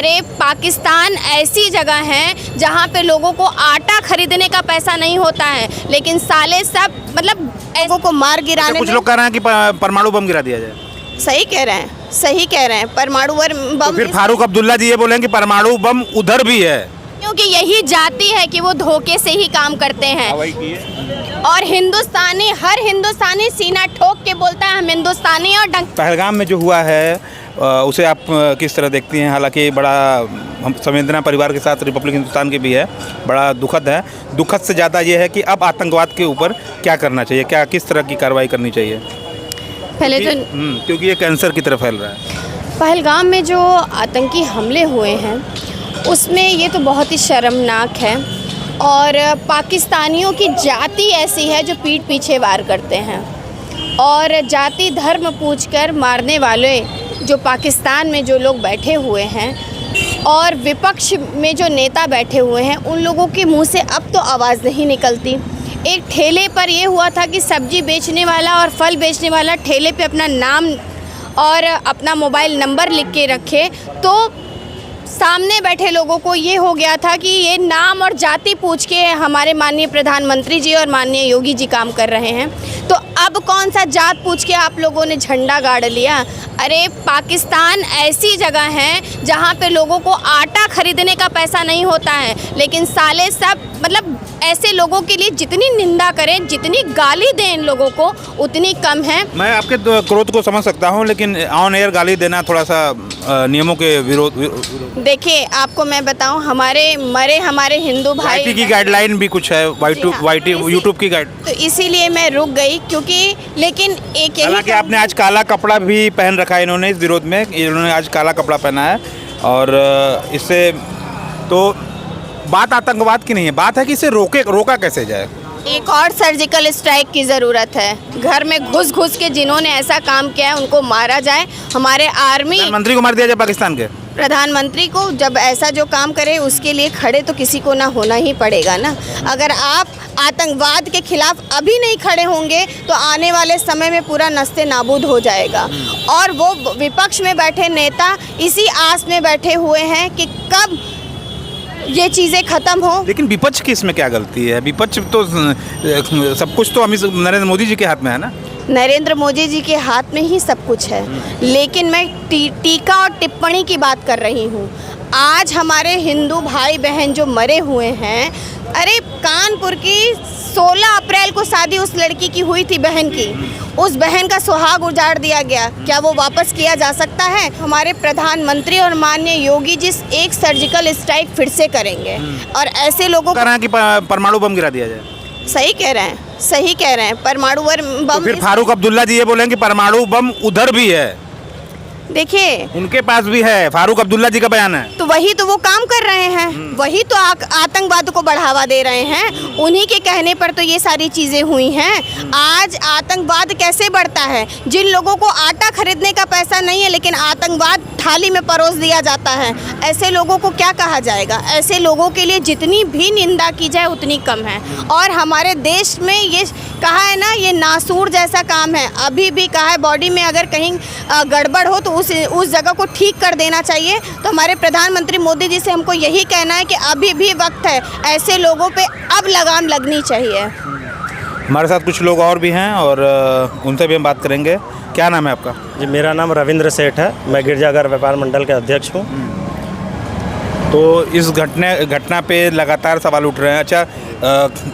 अरे पाकिस्तान ऐसी जगह है जहाँ पे लोगों को आटा खरीदने का पैसा नहीं होता है, लेकिन साले सब मतलब लोगों को मार गिराने कुछ में। लोग कह रहे हैं कि परमाणु बम गिरा दिया जाए। सही कह रहे हैं, सही कह रहे हैं। परमाणु तो बम फिर फारूक अब्दुल्ला जी ये बोले कि परमाणु बम उधर भी है, क्योंकि यही जाति है कि वो धोखे से ही काम करते हैं। और हिंदुस्तानी, हर हिंदुस्तानी सीना ठोक के बोलता है हम हिंदुस्तानी और पहलगाम में जो हुआ है उसे आप किस तरह देखती हैं? हालांकि बड़ा हम संवेदना परिवार के साथ रिपब्लिक हिंदुस्तान के भी है, बड़ा दुखद है। दुखद से ज़्यादा ये है कि अब आतंकवाद के ऊपर क्या करना चाहिए, क्या किस तरह की कार्रवाई करनी चाहिए? पहले तो क्योंकि ये कैंसर की तरफ फैल रहा है। पहलगाम में जो आतंकी हमले हुए हैं उसमें ये तो बहुत ही शर्मनाक है। और पाकिस्तानियों की जाति ऐसी है जो पीठ पीछे वार करते हैं, और जाति धर्म पूछकर मारने वाले जो पाकिस्तान में जो लोग बैठे हुए हैं और विपक्ष में जो नेता बैठे हुए हैं, उन लोगों के मुंह से अब तो आवाज़ नहीं निकलती। एक ठेले पर ये हुआ था कि सब्जी बेचने वाला और फल बेचने वाला ठेले पे अपना नाम और अपना मोबाइल नंबर लिख के रखे, तो सामने बैठे लोगों को ये हो गया था कि ये नाम और जाति पूछ के हमारे माननीय प्रधानमंत्री जी और माननीय योगी जी काम कर रहे हैं। तो अब कौन सा जात पूछ के आप लोगों ने झंडा गाड़ लिया? अरे पाकिस्तान ऐसी जगह है जहाँ पे लोगों को आटा खरीदने का पैसा नहीं होता है, लेकिन साले सब मतलब ऐसे लोगों के लिए जितनी निंदा करें, जितनी गाली दें इन लोगों को, उतनी कम है। मैं आपके क्रोध को समझ सकता हूं, लेकिन ऑन एयर गाली देना थोड़ा सा नियमों के विरोध। देखिए आपको मैं बताऊं, हमारे हिंदू भाई वाईटी की गाइडलाइन भी कुछ है, वाईटी यूट्यूब की गाइड, तो इसीलिए मैं रुक गई, क्योंकि लेकिन एक हालांकि आपने आज काला कपड़ा भी पहन रखा है इन्होंने इस विरोध में, इन्होंने आज काला कपड़ा पहना है। और इससे तो बात आतंकवाद की नहीं है, बात है कि इसे रोका कैसे जाए। एक और सर्जिकल स्ट्राइक की ज़रूरत है। घर में घुस के जिन्होंने ऐसा काम किया है उनको मारा जाए। हमारे आर्मी प्रधानमंत्री को मार दिया जाए, पाकिस्तान के प्रधानमंत्री को, जब ऐसा जो काम करे उसके लिए खड़े तो किसी को ना होना ही पड़ेगा ना। अगर आप आतंकवाद के खिलाफ अभी नहीं खड़े होंगे तो आने वाले समय में पूरा नस्ते नाबूद हो जाएगा। और वो विपक्ष में बैठे नेता इसी आस में बैठे हुए हैं कि कब ये चीज़ें ख़त्म हो। लेकिन विपक्ष की इसमें क्या गलती है? विपक्ष तो सब कुछ तो अमित नरेंद्र मोदी जी के हाथ में है ना। नरेंद्र मोदी जी के हाथ में ही सब कुछ है, लेकिन मैं टीका और टिप्पणी की बात कर रही हूँ। आज हमारे हिंदू भाई बहन जो मरे हुए हैं, अरे कानपुर की 16 अप्रैल को शादी उस लड़की की हुई थी, बहन की, उस बहन का सुहाग उजाड़ दिया गया। क्या वो वापस किया जा सकता है? हमारे प्रधानमंत्री और माननीय योगी जी एक सर्जिकल स्ट्राइक फिर से करेंगे और ऐसे लोगों को कि परमाणु बम गिरा दिया जाए। सही कह रहे हैं, सही कह रहे हैं। परमाणु बम तो फिर फारूक अब्दुल्ला जी ये बोले कि परमाणु बम उधर भी है। देखिए उनके पास भी है, फारूक अब्दुल्ला जी का बयान है। तो वही तो वो काम कर रहे हैं, वही तो आतंकवाद को बढ़ावा दे रहे हैं। उन्हीं के कहने पर तो ये सारी चीज़ें हुई हैं। आज आतंकवाद कैसे बढ़ता है? जिन लोगों को आटा खरीदने का पैसा नहीं है, लेकिन आतंकवाद थाली में परोस दिया जाता है, ऐसे लोगों को क्या कहा जाएगा? ऐसे लोगों के लिए जितनी भी निंदा की जाए उतनी कम है। और हमारे देश में ये कहा है ना, ये नासूर जैसा काम है। अभी भी कहा है बॉडी में अगर कहीं गड़बड़ हो तो उस जगह को ठीक कर देना चाहिए। तो हमारे प्रधानमंत्री मोदी जी से हमको यही कहना है कि अभी भी वक्त है, ऐसे लोगों पे अब लगाम लगनी चाहिए। हमारे साथ कुछ लोग और भी हैं और उनसे भी हम बात करेंगे। क्या नाम है आपका? जी, मेरा नाम रविंद्र सेठ है, मैं गिरजाघर व्यापार मंडल के अध्यक्ष हूँ। तो इस घटना पे लगातार सवाल उठ रहे हैं। अच्छा,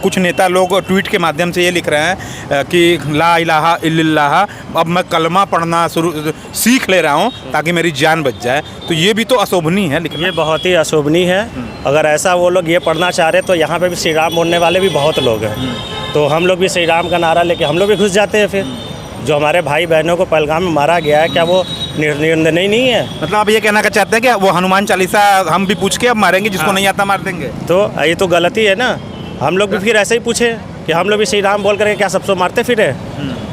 कुछ नेता लोग ट्वीट के माध्यम से ये लिख रहे हैं कि ला इलाहा इल्लल्लाह, अब मैं कलमा पढ़ना सीख ले रहा हूँ ताकि मेरी जान बच जाए। तो ये भी तो अशोभनीय है लिखना। ये बहुत ही अशोभनीय है। अगर ऐसा वो लोग ये पढ़ना चाह रहे तो यहाँ पे भी श्री राम बोलने वाले भी बहुत लोग हैं, तो हम लोग भी श्री राम का नारा लेके हम लोग भी घुस जाते हैं। फिर जो हमारे भाई बहनों को पहलगाम में मारा गया है, क्या वो निर्दयी नहीं है? मतलब आप ये कहना चाहते हैं कि वो हनुमान चालीसा हम भी पूछ के अब मारेंगे, जिसको नहीं आता मार देंगे? तो ये तो गलती है ना। हम लोग भी फिर ऐसे ही पूछे कि हम लोग भी श्री राम बोल करके क्या सबसे मारते फिरे?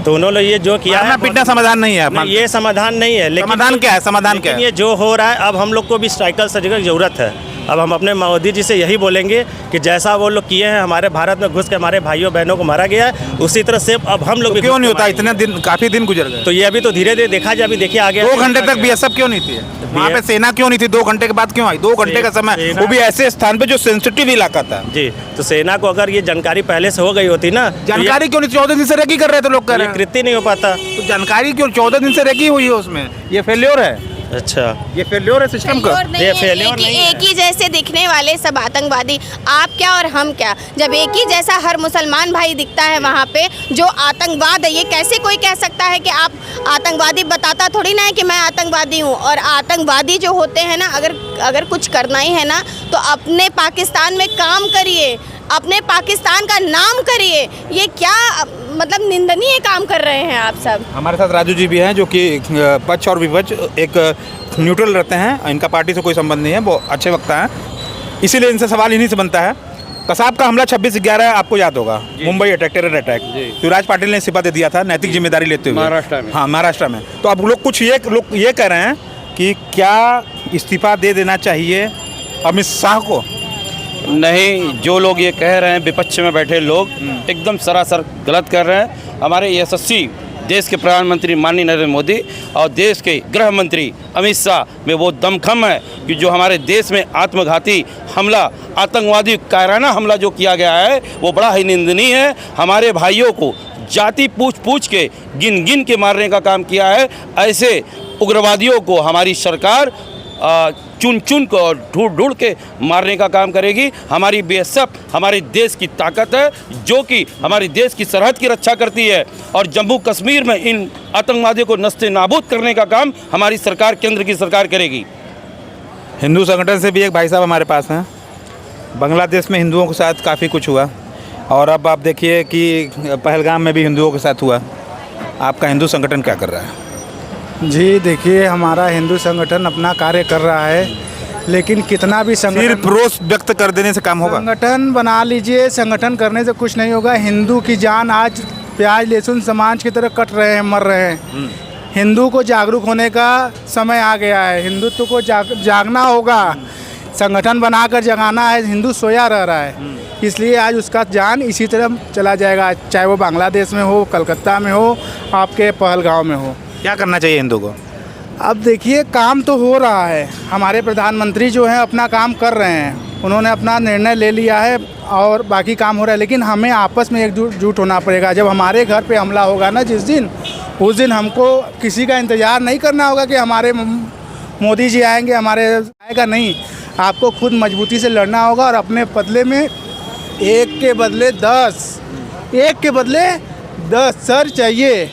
तो उन्होंने ये जो किया है, पीटना समाधान नहीं है। ये समाधान नहीं है। लेकिन समाधान क्या है? समाधान क्या है? ये जो हो रहा है, अब हम लोग को भी सर्जिकल की ज़रूरत है। अब हम अपने मोदी जी से यही बोलेंगे कि जैसा वो लोग किए हैं, हमारे भारत में घुस के हमारे भाइयों बहनों को मारा गया है, उसी तरह से अब हम लोग तो भी क्यों घुस नहीं के होता? मारेंगे। इतने दिन, काफी दिन गुजर गए। तो ये अभी तो धीरे धीरे देखा जाए, अभी देखिए आगे 2 घंटे तक बीएसएफ क्यों नहीं थी वहाँ पे? सेना क्यों नहीं थी? 2 घंटे के बाद क्यों आई? 2 घंटे का समय, सेना- वो भी ऐसे स्थान पे जो सेंसिटिव इलाका था। जी, तो सेना को अगर ये जानकारी पहले से हो गई होती ना, तो ये- जानकारी क्यों नहीं? 14 दिन से रेकी कर रहे थे लोग, कर ये रहे हैं। कृत्य नहीं हो पाता। तो जानकारी क्यों 14 दिन से रेकी हुई है उसमें? ये फेल्योर है, अच्छा, ये फेल्योर है सिस्टम का। फेल्योर नहीं ये है, फेल्योर एक ही- नहीं है। एक ही जैसे दिखने वाले सब आतंकवादी, आप क्या और हम क्या। जब एक ही जैसा हर मुसलमान भाई दिखता है वहाँ पे, जो आतंकवाद है, ये कैसे कोई कह सकता है कि आप आतंकवादी? बताता थोड़ी ना है कि मैं आतंकवादी हूँ। और आतंकवादी जो होते हैं ना, अगर कुछ करना ही है ना, तो अपने पाकिस्तान में काम करिए, अपने पाकिस्तान का नाम करिए। ये क्या मतलब निंदनीय काम कर रहे हैं आप सब। हमारे साथ राजू जी भी हैं, जो कि पक्ष और विपक्ष एक न्यूट्रल रहते हैं, इनका पार्टी से कोई संबंध नहीं है, वो अच्छे वक्ता हैं, इसीलिए इनसे सवाल इन्हीं से बनता है। कसाब का हमला 26/11 आपको याद होगा, Mumbai attack, terror attack, Shivraj Patil ने इस्तीफा दे दिया था नैतिक जिम्मेदारी लेते हुए, महाराष्ट्र में। हाँ, महाराष्ट्र में। तो अब लोग ये कह रहे हैं कि क्या इस्तीफा दे देना चाहिए अमित शाह को? नहीं, जो लोग ये कह रहे हैं, विपक्ष में बैठे लोग एकदम सरासर गलत कर रहे हैं। हमारे यशस्वी देश के प्रधानमंत्री माननीय नरेंद्र मोदी और देश के गृह मंत्री अमित शाह में वो दमखम है कि जो हमारे देश में आत्मघाती हमला, आतंकवादी कायराना हमला जो किया गया है, वो बड़ा ही निंदनीय है। हमारे भाइयों को जाति पूछ के, गिन गिन के मारने का काम किया है। ऐसे उग्रवादियों को हमारी सरकार चुन चुन को और ढूंढ के मारने का काम करेगी। हमारी बीएसएफ हमारे देश की ताकत है, जो कि हमारे देश की सरहद की रक्षा करती है, और जम्मू कश्मीर में इन आतंकवादियों को नस्ते नाबूद करने का काम हमारी सरकार, केंद्र की सरकार करेगी। हिंदू संगठन से भी एक भाई साहब हमारे पास हैं। बांग्लादेश में हिंदुओं के साथ काफ़ी कुछ हुआ, और अब आप देखिए कि पहलगाम में भी हिंदुओं के साथ हुआ। आपका हिंदू संगठन क्या कर रहा है? जी देखिए, हमारा हिंदू संगठन अपना कार्य कर रहा है, लेकिन कितना भी सिर्फ संगठन रोष व्यक्त कर देने से काम होगा? संगठन बना लीजिए, संगठन करने से कुछ नहीं होगा। हिंदू की जान आज प्याज लहसुन समाज की तरह कट रहे हैं, मर रहे हैं। हिंदू को जागरूक होने का समय आ गया है, हिंदुत्व को जागना होगा, संगठन बनाकर जगाना है। हिंदू सोया रह रहा है, इसलिए आज उसका जान इसी तरह चला जाएगा, चाहे वो बांग्लादेश में हो, कलकत्ता में हो, आपके पहलगांव में हो। क्या करना चाहिए हिंदू को? अब देखिए, काम तो हो रहा है, हमारे प्रधानमंत्री जो हैं अपना काम कर रहे हैं, उन्होंने अपना निर्णय ले लिया है और बाकी काम हो रहा है, लेकिन हमें आपस में एकजुट होना पड़ेगा। जब हमारे घर पे हमला होगा ना जिस दिन, उस दिन हमको किसी का इंतज़ार नहीं करना होगा कि हमारे मोदी जी आएंगे, हमारे आएगा नहीं। आपको खुद मजबूती से लड़ना होगा और अपने बदले में एक के बदले 10 सर चाहिए,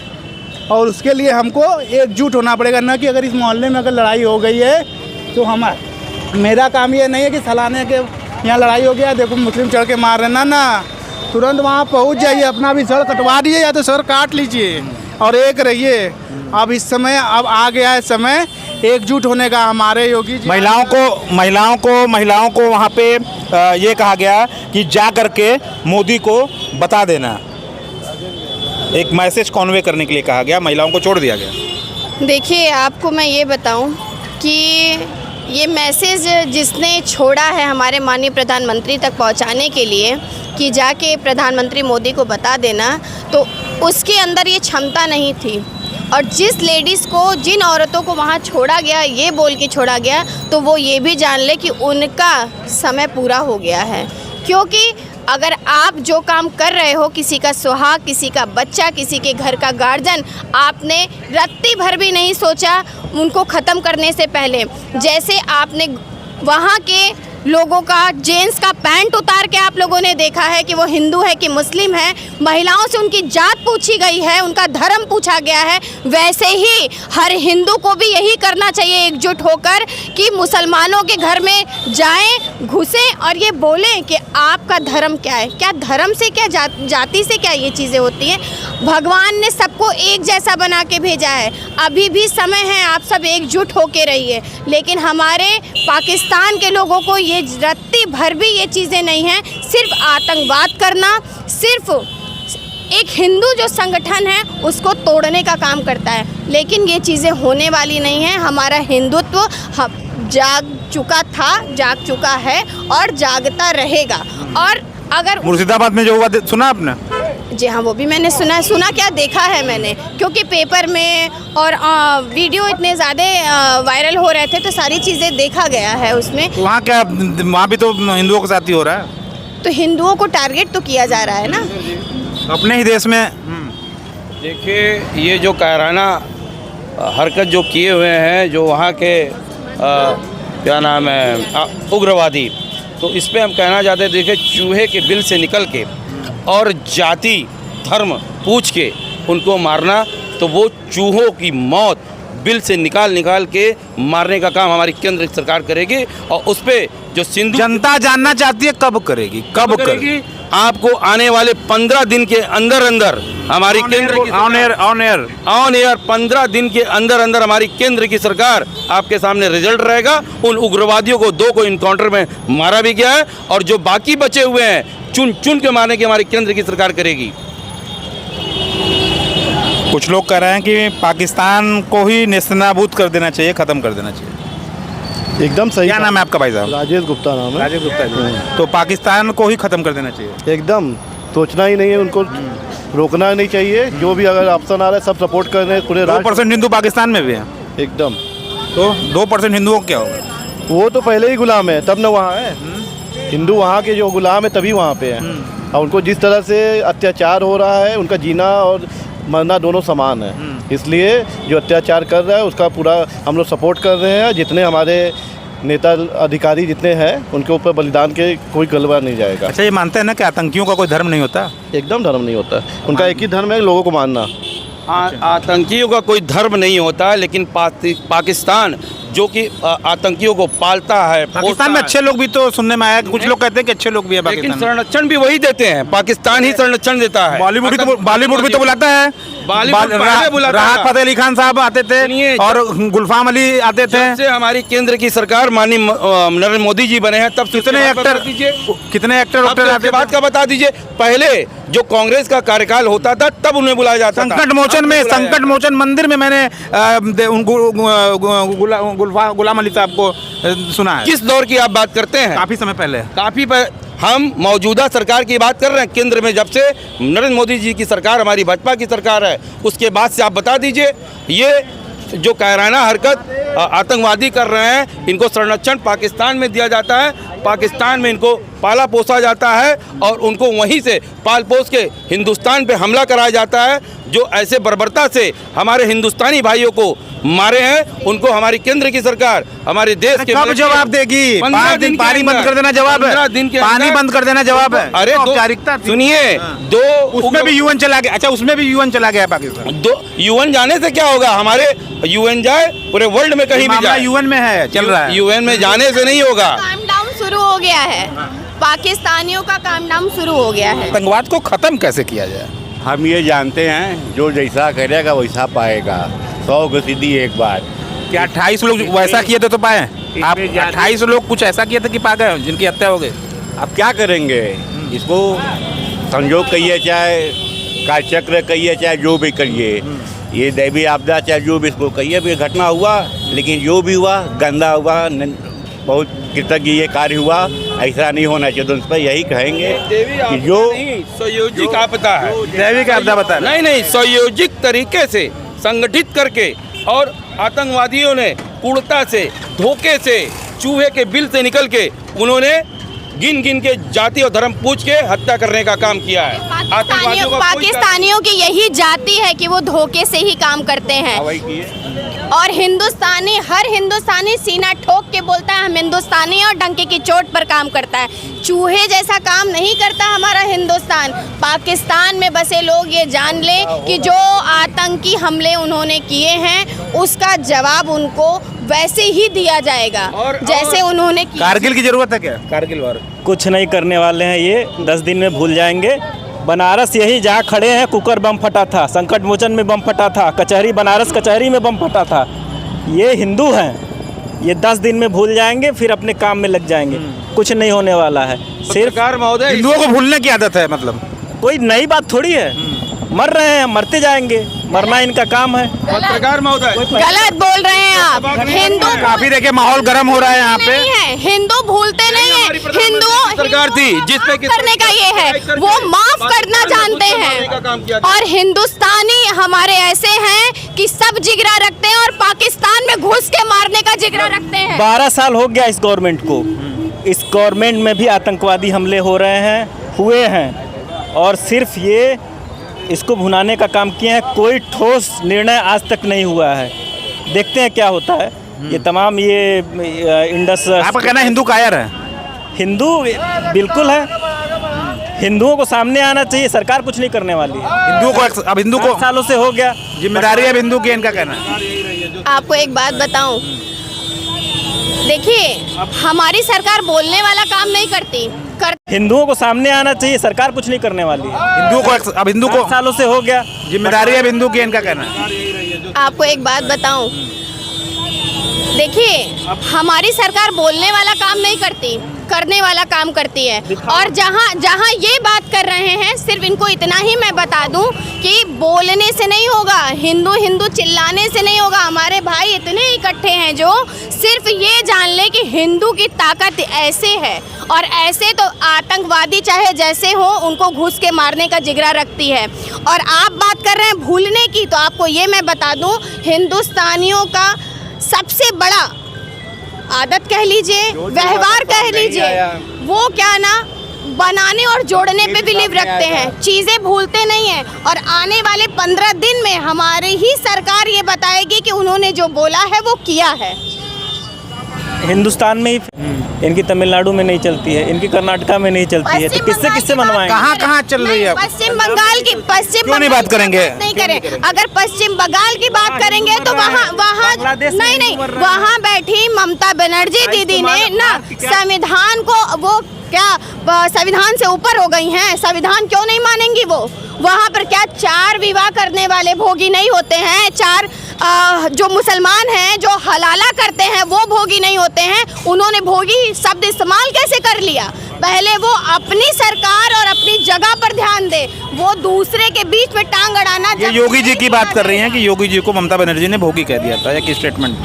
और उसके लिए हमको एकजुट होना पड़ेगा। न कि अगर इस मोहल्ले में अगर लड़ाई हो गई है तो मेरा काम ये नहीं है कि सलाने के यहाँ लड़ाई हो गया, देखो मुस्लिम चढ़ के मार रहे ना, तुरंत वहाँ पहुँच जाइए, अपना भी सर कटवा दीजिए या तो सर काट लीजिए और एक रहिए। अब इस समय अब आ गया है समय एकजुट होने का। हमारे योगी जी महिलाओं को वहाँ पे ये कहा गया कि जा करके मोदी को बता देना, एक मैसेज कॉन्वे करने के लिए कहा गया, महिलाओं को छोड़ दिया गया। देखिए, आपको मैं ये बताऊं कि ये मैसेज जिसने छोड़ा है हमारे माननीय प्रधानमंत्री तक पहुंचाने के लिए कि जाके प्रधानमंत्री मोदी को बता देना, तो उसके अंदर ये क्षमता नहीं थी। और जिस लेडीज़ को, जिन औरतों को वहाँ छोड़ा गया, ये बोल के छोड़ा गया, तो वो ये भी जान ले कि उनका समय पूरा हो गया है। क्योंकि अगर आप जो काम कर रहे हो, किसी का सुहाग, किसी का बच्चा, किसी के घर का गार्जियन, आपने रत्ती भर भी नहीं सोचा उनको ख़त्म करने से पहले। जैसे आपने वहाँ के लोगों का, जेंट्स का पैंट उतार के आप लोगों ने देखा है कि वो हिंदू है कि मुस्लिम है, महिलाओं से उनकी जात पूछी गई है, उनका धर्म पूछा गया है। वैसे ही हर हिंदू को भी यही करना चाहिए, एकजुट होकर, कि मुसलमानों के घर में जाएं, घुसें और ये बोलें कि आपका धर्म क्या है। क्या धर्म से, क्या जाति से क्या ये चीज़ें होती हैं? भगवान ने सबको एक जैसा बना के भेजा है। अभी भी समय है, आप सब एकजुट होके रहिए। लेकिन हमारे पाकिस्तान के लोगों को ये रत्ती भर भी ये चीज़ें नहीं हैं। सिर्फ आतंकवाद करना, सिर्फ एक हिंदू जो संगठन है उसको तोड़ने का काम करता है। लेकिन ये चीज़ें होने वाली नहीं हैं। हमारा हिंदुत्व जाग चुका था, जाग चुका है और जागता रहेगा। और अगर मुर्शिदाबाद में जो हुआ सुना आपने? जी हाँ, वो भी मैंने सुना है। सुना क्या, देखा है मैंने, क्योंकि पेपर में और वीडियो इतने ज़्यादा वायरल हो रहे थे तो सारी चीज़ें देखा गया है उसमें। तो वहाँ क्या, वहाँ भी तो हिंदुओं के साथ ही हो रहा है। तो हिंदुओं को टारगेट तो किया जा रहा है ना अपने ही देश में। देखिए, ये जो कायराना हरकत जो किए हुए हैं, जो वहाँ के क्या नाम है उग्रवादी, तो इस पे हम कहना चाहते हैं, देखिए चूहे के बिल से निकल के और जाति धर्म पूछ के उनको मारना, तो वो चूहों की मौत बिल से निकाल के मारने का काम हमारी केंद्र सरकार करेगी। और उस पे जो सिंधु जनता जानना चाहती है कब करेगी, कब करेगी? आपको आने वाले 15 दिन के अंदर अंदर हमारी केंद्र की ऑन एयर 15 दिन के अंदर अंदर हमारी केंद्र की सरकार आपके सामने रिजल्ट रहेगा। उन उग्रवादियों को 2 को इनकाउंटर में मारा भी गया है, और जो बाकी बचे हुए हैं चुन चुन के मारने की हमारी केंद्र की सरकार करेगी। कुछ लोग कह रहे हैं कि पाकिस्तान को ही नेस्तनाबूद कर देना चाहिए, ख़त्म कर देना चाहिए। एकदम सही। क्या नाम है आपका भाई साहब? राजेश गुप्ता नाम है। राजेश गुप्ता जी। तो पाकिस्तान को ही ख़त्म कर देना चाहिए, एकदम सोचना ही नहीं है, उनको रोकना नहीं चाहिए। जो भी अगर ऑप्शन आ रहा है सब सपोर्ट कर रहे हैं पूरे 2% हिंदू पाकिस्तान में भी हैं। एकदम। तो 2% हिंदुओं को क्या होगा? वो तो पहले ही गुलाम है, तब न वहाँ है। हिंदू वहाँ के जो गुलाम है तभी वहाँ पे हैं। और उनको जिस तरह से अत्याचार हो रहा है, उनका जीना और मरना दोनों समान है। इसलिए जो अत्याचार कर रहा है उसका पूरा हम लोग सपोर्ट कर रहे हैं। जितने हमारे नेता अधिकारी जितने हैं उनके ऊपर बलिदान के कोई गलबा नहीं जाएगा। अच्छा, ये मानते हैं ना कि आतंकियों का कोई धर्म नहीं होता? एकदम धर्म नहीं होता, उनका एक ही धर्म है, लोगों को मारना। आतंकियों का कोई धर्म नहीं होता, लेकिन पाकिस्तान जो कि आतंकियों को पालता है। पाकिस्तान में अच्छे लोग भी तो सुनने में आया कि कुछ लोग कहते हैं कि अच्छे लोग भी है लेकिन पाकिस्तान में। संरक्षण भी वही देते हैं, पाकिस्तान ही संरक्षण देता है। बॉलीवुड भी तो बुलाता है। राहत फतेह अली खान साहब आते थे और गुलफाम अली आते थे। जब से हमारी केंद्र की सरकार माननीय नरेंद्र मोदी जी बने हैं तब कितने एक्टर आते बात का बता दीजिए। पहले जो कांग्रेस का कार्यकाल होता था तब उन्हें बुलाया जाता था। संकट मोचन मंदिर में मैंने गुलाम अली साहब को सुना है। किस दौर की आप बात करते हैं? काफी समय पहले। हम मौजूदा सरकार की बात कर रहे हैं। केंद्र में जब से नरेंद्र मोदी जी की सरकार, हमारी भाजपा की सरकार है, उसके बाद से आप बता दीजिए, ये जो कायराना हरकत आतंकवादी कर रहे हैं, इनको संरक्षण पाकिस्तान में दिया जाता है, पाकिस्तान में इनको पाला पोसा जाता है और उनको वहीं से पाल पोस के हिंदुस्तान पे हमला कराया जाता है। जो ऐसे बर्बरता से हमारे हिंदुस्तानी भाइयों को मारे हैं, उनको हमारी केंद्र की सरकार, हमारे देश के कब जवाब देगी? 5 दिन पानी बंद कर देना जवाब है। 15 दिन के पानी बंद कर देना जवाब है। अरे सुनिए, उसमें भी यूएन चला गया। अच्छा, उसमें भी यूएन चला गया पाकिस्तान। यूएन जाने से क्या होगा? हमारे यूएन जाए, पूरे वर्ल्ड में कहीं भी जाए, यूएन में है, चल रहा है। यूएन में जाने से नहीं होगा। काम डाउन शुरू हो गया है, पाकिस्तानियों का काम डाउन शुरू हो गया है। आतंकवाद को खत्म कैसे किया जाए? हम ये जानते हैं, जो जैसा करेगा वैसा पाएगा। 100 को सीधी एक बात। क्या 28 लोग वैसा किए थे तो पाए? आप 28 लोग कुछ ऐसा किए थे कि पा गए, जिनकी हत्या हो गई? अब क्या करेंगे? इसको संयोग कहिए, चाहे कालचक्र कहिए, चाहे जो भी करिए, ये दैवी आपदा चाहे जो भी इसको कहिए, भी घटना हुआ, लेकिन जो भी हुआ गंदा हुआ, बहुत कृतज्ञ ये कार्य हुआ। ऐसा नहीं होना चाहिए। तो उस पर यही कहेंगे कि जो संयोजित आपदा है, दैविक आपदा बता नहीं, संयोजित तरीके से संगठित करके, और आतंकवादियों ने कूड़ता से, धोखे से, चूहे के बिल से निकल के उन्होंने गिन गिन के जाति और धर्म पूछ के हत्या करने का काम किया है। पाकिस्तानियों की यही जाति है कि वो धोखे से ही काम करते हैं। और हिंदुस्तानी, हर हिंदुस्तानी सीना ठोक के बोलता है हम हिंदुस्तानी, और डंके की चोट पर काम करता है। चूहे जैसा काम नहीं करता हमारा हिंदुस्तान। पाकिस्तान में बसे लोग ये जान लें कि जो आतंकी हमले उन्होंने किए हैं उसका जवाब उनको वैसे ही दिया जाएगा जैसे उन्होंने किया। कारगिल की जरूरत है क्या? कारगिल वार कुछ नहीं करने वाले हैं, ये 10 दिन में भूल जाएंगे। बनारस यही जहाँ खड़े हैं, कुकर बम फटा था, संकट मोचन में बम फटा था, कचहरी बनारस कचहरी में बम फटा था। ये हिंदू हैं, ये 10 दिन में भूल जाएंगे, फिर अपने काम में लग जाएंगे। कुछ नहीं होने वाला है। सिर्फ हिंदुओं को भूलने की आदत है, मतलब कोई नई बात थोड़ी है। मर रहे हैं, मरते जाएंगे, मरना इनका काम है। पत्रकार महोदय गलत बोल रहे हैं आप। हिंदू काफी देखिए माहौल गर्म हो रहा है यहाँ पे। नहीं है, हिंदू भूलते नहीं है। हिंदुओं सरकार थी जिस पे करने का ये है, वो माफ करना जानते हैं। और हिंदुस्तानी हमारे ऐसे हैं कि सब जिगरा रखते हैं और पाकिस्तान में घुस के मारने का जिगरा रखते हैं। 12 साल हो गया इस गवर्नमेंट को। इस गवर्नमेंट में भी आतंकवादी हमले हो रहे हैं, हुए हैं, और सिर्फ ये इसको भुनाने का काम किए हैं। कोई ठोस निर्णय आज तक नहीं हुआ है। देखते हैं क्या होता है। ये तमाम ये इंडस, आपका कहना है हिंदू कायर है? हिंदू बिल्कुल है। हिंदुओं को सामने आना चाहिए, सरकार कुछ नहीं करने वाली है। हिंदू को 8 सालों से हो गया, जिम्मेदारी है हिंदू की, इनका कहना है। आपको एक बात बताऊं, देखिए हमारी सरकार बोलने वाला काम नहीं करती। हिंदुओं को सामने आना चाहिए, सरकार कुछ नहीं करने वाली है। हिंदू को 8 सालों से हो गया, जिम्मेदारी है हिंदू की, इनका कहना है। आपको एक बात बताऊं, देखिए हमारी सरकार बोलने वाला काम नहीं करती, करने वाला काम करती है। और जहाँ ये बात कर रहे हैं, सिर्फ इनको इतना ही मैं बता दूं कि बोलने से नहीं होगा, हिंदू हिंदू चिल्लाने से नहीं होगा। हमारे भाई इतने इकट्ठे हैं जो सिर्फ ये जान ले कि हिंदू की ताकत ऐसे है, और ऐसे तो आतंकवादी चाहे जैसे हो उनको घुस के मारने का जिगरा रखती है। और आप बात कर रहे हैं भूलने की, तो आपको ये मैं बता दूं, हिंदुस्तानियों का सबसे बड़ा आदत कह लीजिए, व्यवहार कह लीजिए, वो क्या ना बनाने और जोड़ने पे बिलीव रखते हैं, चीज़ें भूलते नहीं हैं। और आने वाले 15 दिन में हमारी ही सरकार ये बताएगी कि उन्होंने जो बोला है वो किया है। हिंदुस्तान में ही इनकी तमिलनाडु में नहीं चलती है, इनकी कर्नाटका में नहीं चलती है, तो किससे किससे मनवाएंगे? कहाँ चल रही है? पश्चिम बंगाल की क्यों नहीं बात करेंगे? नहीं करें। अगर पश्चिम बंगाल की बात करेंगे तो वहाँ नहीं, वहाँ बैठी ममता बनर्जी दीदी ने ना संविधान को, वो क्या संविधान से ऊपर हो गई हैं? संविधान क्यों नहीं मानेंगी वो? वहाँ पर क्या 4 विवाह करने वाले भोगी नहीं होते हैं? 4 जो मुसलमान हैं जो हलाला करते हैं वो भोगी नहीं होते हैं? उन्होंने भोगी शब्द इस्तेमाल कैसे कर लिया? पहले वो अपनी सरकार और अपनी जगह पर ध्यान दे, वो दूसरे के बीच में टांग अड़ाना। ये योगी जी की बात कर रही हैं कि योगी जी को ममता बनर्जी ने भोगी कह दिया था, एक स्टेटमेंट।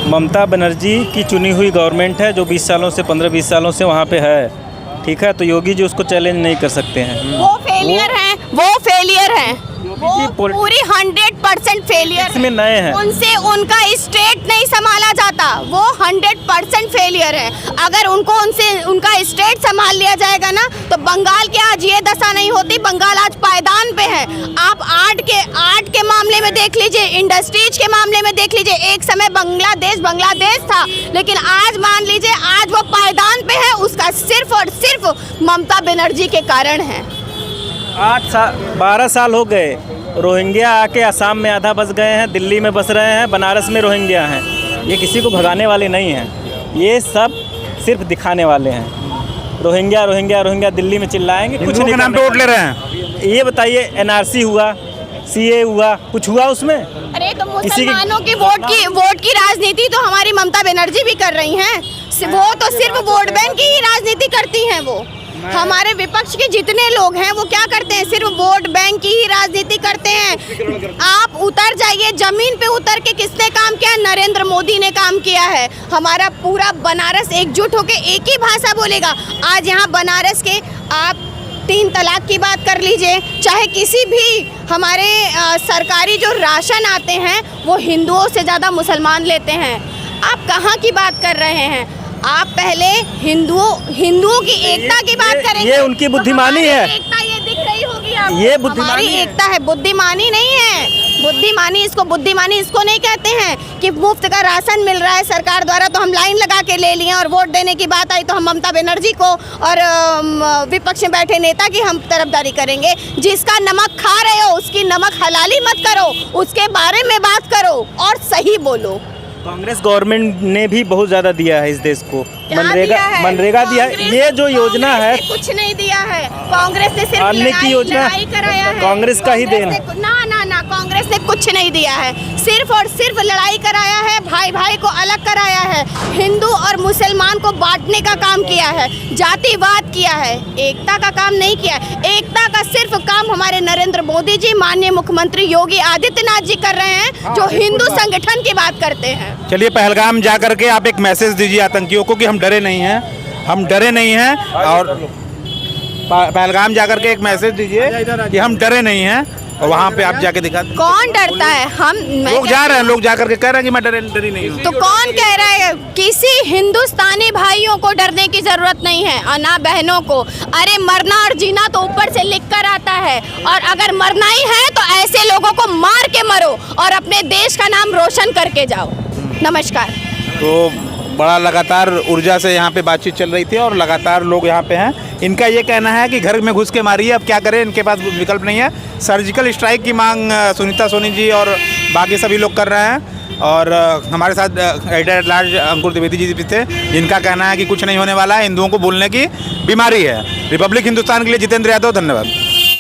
ममता बनर्जी की चुनी हुई गवर्नमेंट है जो 20 सालों से 15-20 सालों से वहाँ पे है, ठीक है, तो योगी जी उसको चैलेंज नहीं कर सकते हैं। वो फेलियर हैं, वो फेलियर हैं, वो पूरी 100% फेलियर। इसमें नए हैं, उनसे उनका स्टेट नहीं संभाला जाता, वो 100% फेलियर है। अगर उनका स्टेट संभाल लिया जाएगा ना तो बंगाल की आज ये दशा नहीं होती। बंगाल आज पायदान पे है। आप आर्ट के मामले में देख लीजिए, इंडस्ट्रीज के मामले में देख लीजिए। एक समय बांग्लादेश था, लेकिन आज मान लीजिए आज वो पायदान पे है। उसका सिर्फ और सिर्फ ममता बनर्जी के कारण है। 12 साल हो गए, रोहिंग्या आके असम में आधा बस गए हैं, दिल्ली में बस रहे हैं, बनारस में रोहिंग्या हैं। ये किसी को भगाने वाले नहीं हैं, ये सब सिर्फ दिखाने वाले हैं। रोहिंग्या दिल्ली में चिल्लाएंगे, कुछ नहीं, नाम पे वोट ले रहे हैं। ये बताइए, NRC हुआ, CA हुआ, कुछ हुआ उसमें? अरे तो मुसलमानों की वोट की राजनीति तो हमारी ममता बनर्जी भी कर रही हैं। वो तो सिर्फ वोट बैंक की ही राजनीति करती हैं। वो हमारे विपक्ष के जितने लोग हैं वो क्या करते हैं? सिर्फ वोट बैंक की ही राजनीति करते हैं। आप उतर जाइए जमीन पे, उतर के किसने काम किया? नरेंद्र मोदी ने काम किया है। हमारा पूरा बनारस एकजुट होके एक ही भाषा बोलेगा। आज यहाँ बनारस के आप 3 तलाक की बात कर लीजिए, चाहे किसी भी हमारे सरकारी जो राशन आते हैं वो हिंदुओं से ज़्यादा मुसलमान लेते हैं। आप कहाँ की बात कर रहे हैं? आप पहले हिंदुओं की एकता की बात करेंगे। ये उनकी बुद्धिमानी है। एकता ये दिख रही होगी आपको। ये बुद्धिमानी हमारी एकता है, बुद्धिमानी नहीं है। बुद्धिमानी इसको नहीं कहते हैं कि मुफ्त का राशन मिल रहा है सरकार द्वारा तो हम लाइन लगा के ले लिए, और वोट देने की बात आई तो हम ममता बनर्जी को और विपक्ष में बैठे नेता की हम तरफदारी करेंगे। जिसका नमक खा रहे हो उसकी नमक हलाली मत करो, उसके बारे में बात करो और सही बोलो। कांग्रेस गवर्नमेंट ने भी बहुत ज़्यादा दिया है इस देश को। मनरेगा दिया है। ये जो योजना है कुछ नहीं दिया है। कांग्रेस ने सिर्फ की योजना लड़ाई कराया है। कांग्रेस का ही देन है। ना ना कांग्रेस ने कुछ नहीं दिया है, सिर्फ और सिर्फ लड़ाई कराया है, भाई भाई को अलग कराया है, हिंदू और मुसलमान को बांटने का काम किया है, जातिवाद किया है, एकता का काम नहीं किया है। एकता का सिर्फ काम हमारे नरेंद्र मोदी जी, माननीय मुख्यमंत्री योगी आदित्यनाथ जी कर रहे हैं, जो हिंदू संगठन की बात करते हैं। चलिए पहलगाम जा करके आप एक मैसेज दीजिए आतंकियों को कि हम डरे नहीं हैं, हम डरे नहीं हैं। और पहलगाम जा करके एक मैसेज दीजिए कि हम डरे नहीं हैं, और वहाँ पे आप जाके दिखा। कौन डरता है? लोग जा रहे हैं, लोग जा करके कह रहे हैं कि मैं डरी नहीं हूँ। तो कौन कह रहा है? किसी हिंदुस्तानी भाइयों को डरने की जरूरत नहीं है और ना बहनों को। अरे मरना और जीना तो ऊपर से लिख कर आता है, और अगर मरना ही है तो ऐसे लोगों को मार के मरो और अपने देश का नाम रोशन करके जाओ। नमस्कार। तो बड़ा लगातार ऊर्जा से यहाँ पे बातचीत चल रही थी और लगातार लोग यहाँ पे हैं। इनका ये कहना है कि घर में घुस के मारिए, अब क्या करें, इनके पास विकल्प नहीं है। सर्जिकल स्ट्राइक की मांग सुनीता सोनी जी और बाकी सभी लोग कर रहे हैं। और हमारे साथ एडिटर एट लार्ज अंकुर द्विवेदी जी भी थे, जिनका कहना है कि कुछ नहीं होने वाला है, हिंदुओं को भूलने की बीमारी है। रिपब्लिक हिंदुस्तान के लिए जितेंद्र यादव, धन्यवाद।